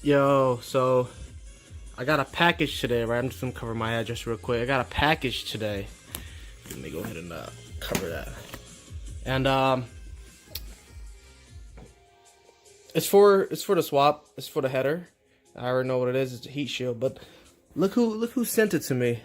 Yo, so I got a package today, right? I'm just gonna cover my address real quick. I got a package today. Let me go ahead and cover that. And it's for the swap. It's for the header. I already know what it is. It's a heat shield. But look who sent it to me.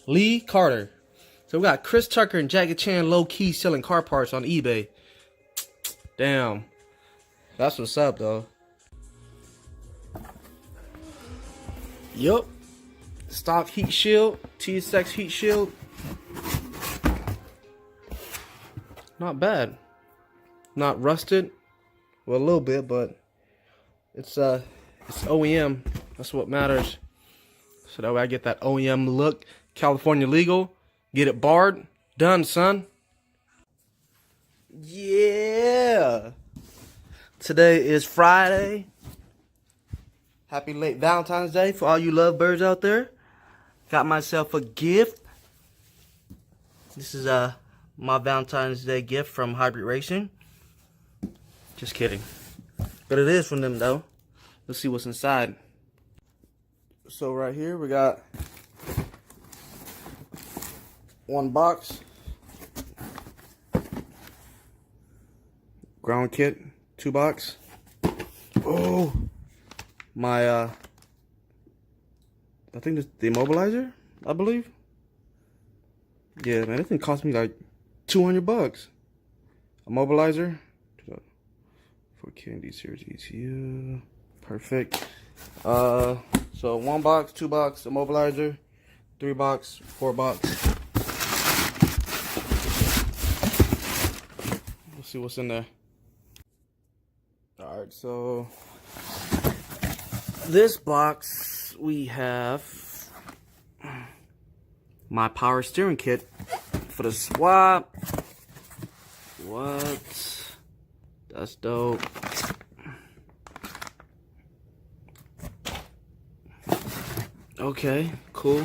Lee Carter. So we got Chris Tucker and Jackie Chan low key selling car parts on eBay. Damn, that's what's up though. Yup. Stock heat shield, TSX heat shield. Not bad. Not rusted. Well, a little bit, but it's OEM. That's what matters. So that way I get that OEM look. California legal. Get it barred. Done, son. Yeah. Today is Friday. Happy late Valentine's Day for all you lovebirds out there. Got myself a gift. This is my Valentine's Day gift from Hybrid Racing. Just kidding. But it is from them though. Let's see what's inside. So right here we got one box. Ground kit, 2 box. Oh, my I think this the immobilizer, I believe. Yeah, man, this thing cost me like $200. Immobilizer for Kennedy series ECU. Perfect. So 1 box, 2 box immobilizer, 3 box, 4 box. Let's see what's in there. Alright, so this box we have my power steering kit for the swap. What? That's dope. Okay, cool.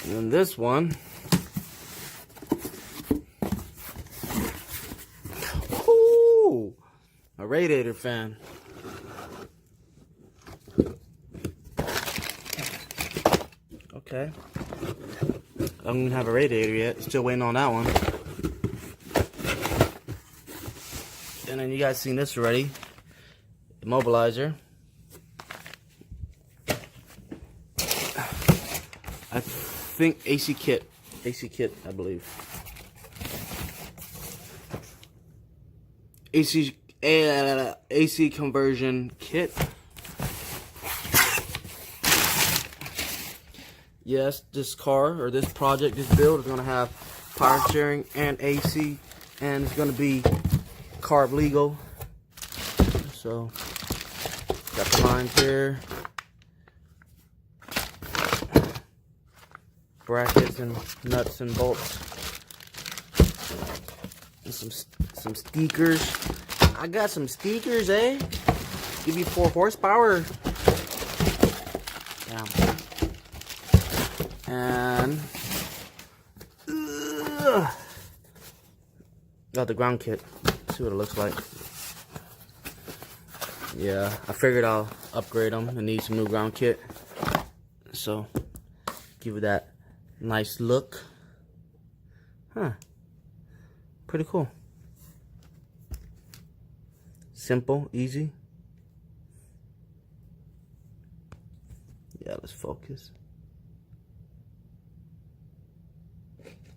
And then this one. Ooh, a radiator fan. Okay. I don't even have a radiator yet. Still waiting on that one. And then you guys seen this already. Immobilizer. I think AC kit, I believe. AC conversion kit. Yes, this car or this project, this build is gonna have power steering and AC, and it's gonna be carb legal. So got the lines here. Brackets and nuts and bolts, and some stickers. I got some stickers, eh? Give you 4 horsepower. Damn. And got the ground kit. See what it looks like. Yeah, I figured I'll upgrade them and need some new ground kit. So give it that nice look. Huh. Pretty cool. Simple, easy. Yeah, let's focus.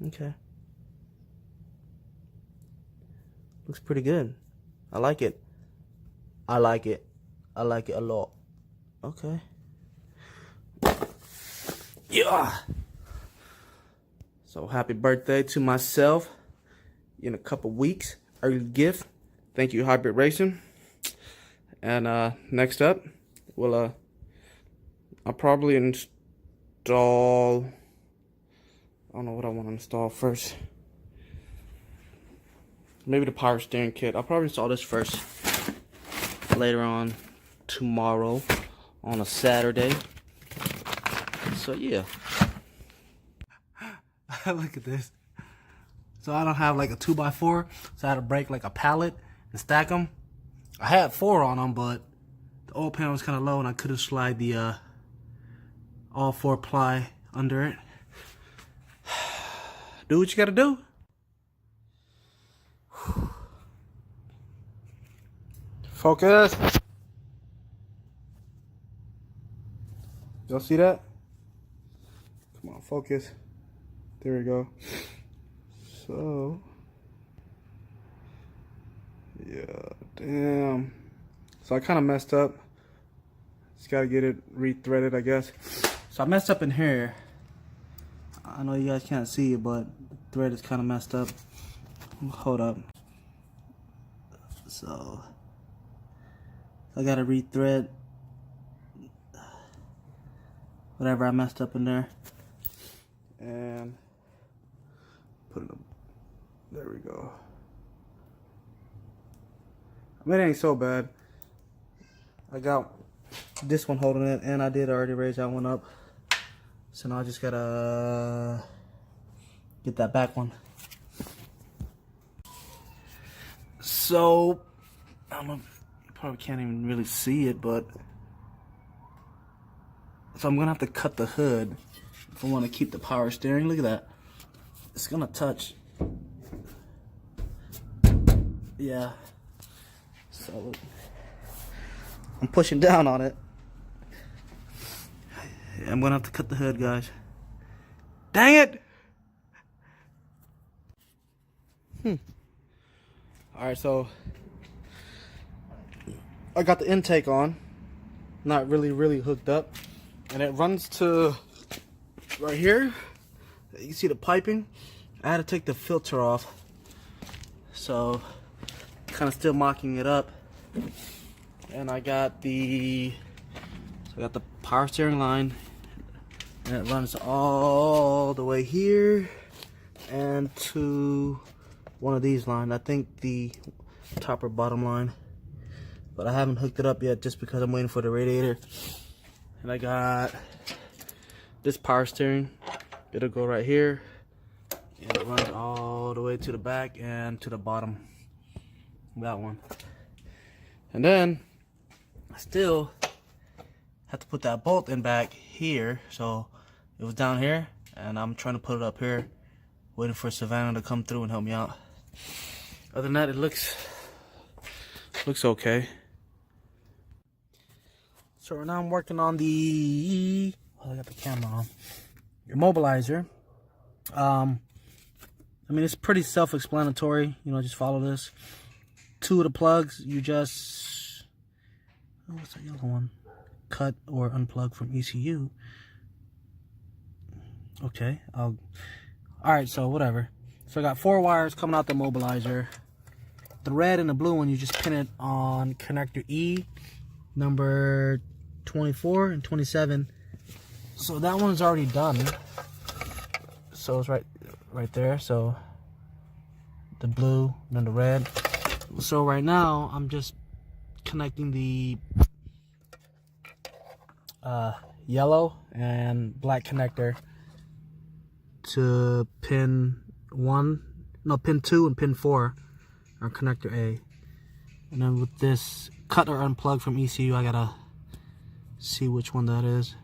Okay. Looks pretty good. I like it. I like it. I like it a lot. Okay. Yeah. So happy birthday to myself in a couple weeks. Early gift. Thank you, Hybrid Racing. And next up, I'll probably install. I don't know what I want to install first. Maybe the power steering kit. I'll probably install this first. Later on tomorrow on a Saturday. So yeah. Look at this. So I don't have like a 2x4, so I had to break like a pallet and stack them. I had 4 on them, but the oil pan was kind of low and I couldn't slide the all 4 ply under it. Do what you gotta do. Focus. Y'all see that? Come on, focus. There we go. So, yeah, damn. So I kind of messed up. Just gotta get it re-threaded, I guess. So I messed up in here. I know you guys can't see it, but the thread is kind of messed up. Hold up. So I gotta re-thread whatever I messed up in there, and put it up. There we go. I mean, it ain't so bad. I got this one holding it, and I did already raise that one up. So now I just gotta get that back one. So I don't know, you probably can't even really see it, but so I'm gonna have to cut the hood if I want to keep the power steering. Look at that. It's gonna touch. Yeah. So I'm pushing down on it. I'm gonna have to cut the hood, guys. Dang it! Alright, so I got the intake on. Not really hooked up. And it runs to right here. You can see the piping. I had to take the filter off. So kind of still mocking it up. And I got the power steering line, and it runs all the way here and to one of these lines. I think the top or bottom line, but I haven't hooked it up yet just because I'm waiting for the radiator. And I got this power steering. It'll go right here, and it runs all the way to the back and to the bottom. That one. And then I still have to put that bolt in back here. So it was down here, and I'm trying to put it up here, waiting for Savannah to come through and help me out. Other than that, it looks okay. So right now I'm working on the, I got the camera on, immobilizer. I mean, it's pretty self-explanatory, you know, just follow this. 2 of the plugs, you just, oh, what's that yellow one? Cut or unplug from ECU. Okay, alright, so whatever. So I got 4 wires coming out the immobilizer. The red and the blue one, you just pin it on connector E, number 24 and 27. So that one's already done. So it's right there. So the blue and then the red. So right now I'm just connecting the yellow and black connector to pin 2 and pin 4 on connector A. And then with this cut or unplug from ECU, I gotta see which one that is.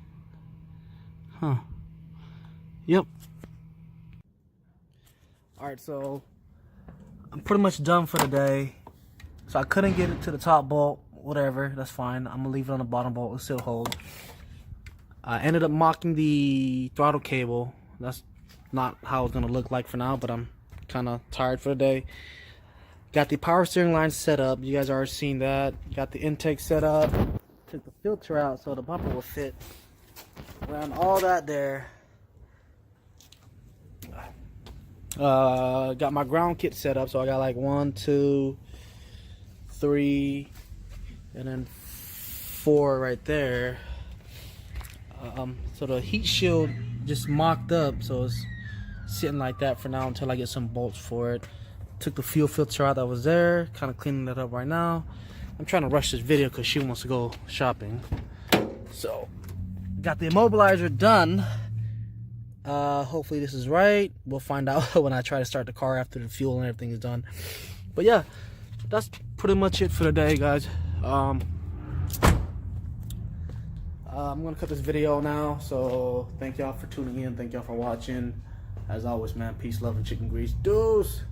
Yep. Alright, so I'm pretty much done for the day. So I couldn't get it to the top bolt. Whatever, that's fine. I'm gonna leave it on the bottom bolt. It'll still hold. I ended up mocking the throttle cable. That's not how it's gonna look like for now, but I'm kind of tired for the day. Got the power steering line set up. You guys already seen that. Got the intake set up. Took the filter out so the bumper will fit. Ran all that there. Got my ground kit set up. So I got like 1, 2, 3, and then 4 right there. So the heat shield just mocked up, so it's sitting like that for now until I get some bolts for it. Took the fuel filter out that was there, kind of cleaning that up right now. I'm trying to rush this video because she wants to go shopping. So got the immobilizer done. Hopefully this is right. We'll find out when I try to start the car after the fuel and everything is done. But yeah, that's pretty much it for today, guys. I'm gonna cut this video now, so thank y'all for tuning in. Thank y'all for watching. As always, man, peace, love, and chicken grease. Deuce.